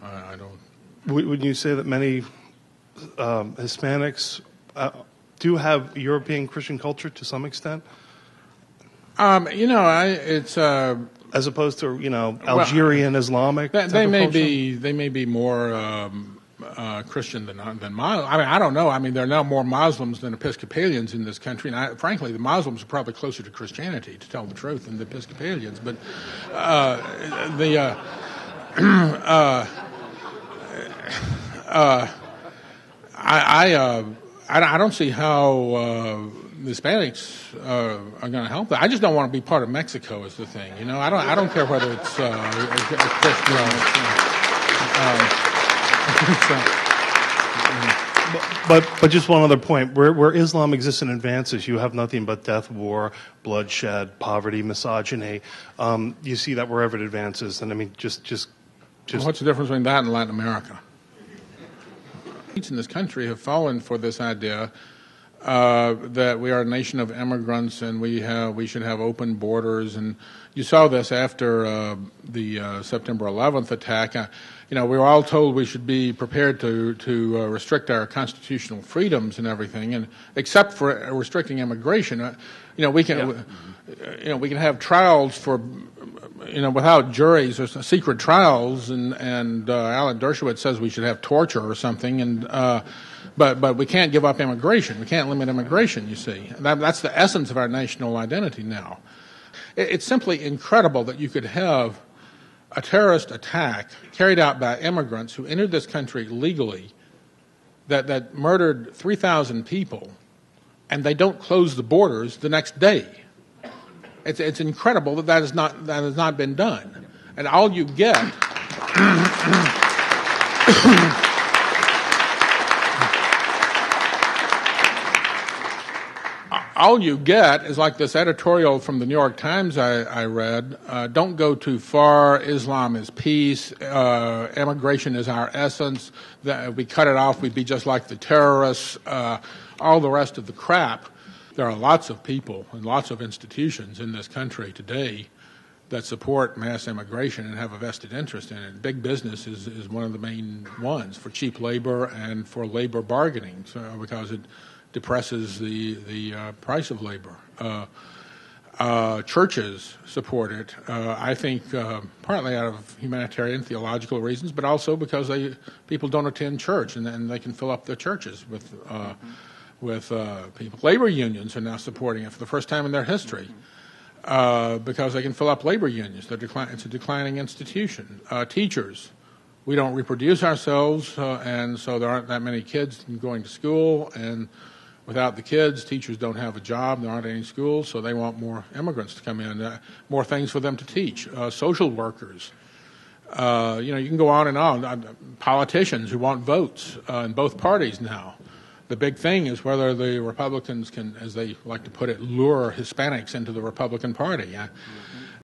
I don't. Would you say that many Hispanics do have European Christian culture to some extent? It's as opposed to Algerian Islamic. They may be more Christian than Muslim. I don't know. I mean, there are now more Muslims than Episcopalians in this country, and frankly, the Muslims are probably closer to Christianity, to tell the truth, than the Episcopalians. But I don't see how the Hispanics are going to help that. I just don't want to be part of Mexico is the thing. I don't care whether it's Christian But just one other point. Where Islam exists and advances, you have nothing but death, war, bloodshed, poverty, misogyny. You see that wherever it advances. And I mean, just. What's the difference between that and Latin America? In this country have fallen for this idea that we are a nation of immigrants and we should have open borders. And you saw this after the September 11th attack. We were all told we should be prepared to restrict our constitutional freedoms and everything, and except for restricting immigration. We can have trials for without juries or secret trials, and Alan Dershowitz says we should have torture or something, and but we can't give up immigration. We can't limit immigration. You see, that's the essence of our national identity now. It's simply incredible that you could have a terrorist attack carried out by immigrants who entered this country legally that murdered 3,000 people, and they don't close the borders the next day. It's incredible that has not been done, and all you get. All you get is like this editorial from the New York Times I read, don't go too far, Islam is peace, immigration is our essence, that if we cut it off we'd be just like the terrorists, all the rest of the crap. There are lots of people and lots of institutions in this country today that support mass immigration and have a vested interest in it. Big business is one of the main ones for cheap labor and for labor bargaining, because it depresses the price of labor. Churches support it, I think partly out of humanitarian, theological reasons, but also because people don't attend church, and then they can fill up their churches with people. Labor unions are now supporting it for the first time in their history because they can fill up labor unions. It's a declining institution. Teachers. We don't reproduce ourselves, and so there aren't that many kids going to school, and without the kids, teachers don't have a job, there aren't any schools, so they want more immigrants to come in, more things for them to teach. Social workers. You can go on and on. Politicians who want votes in both parties now. The big thing is whether the Republicans can, as they like to put it, lure Hispanics into the Republican Party.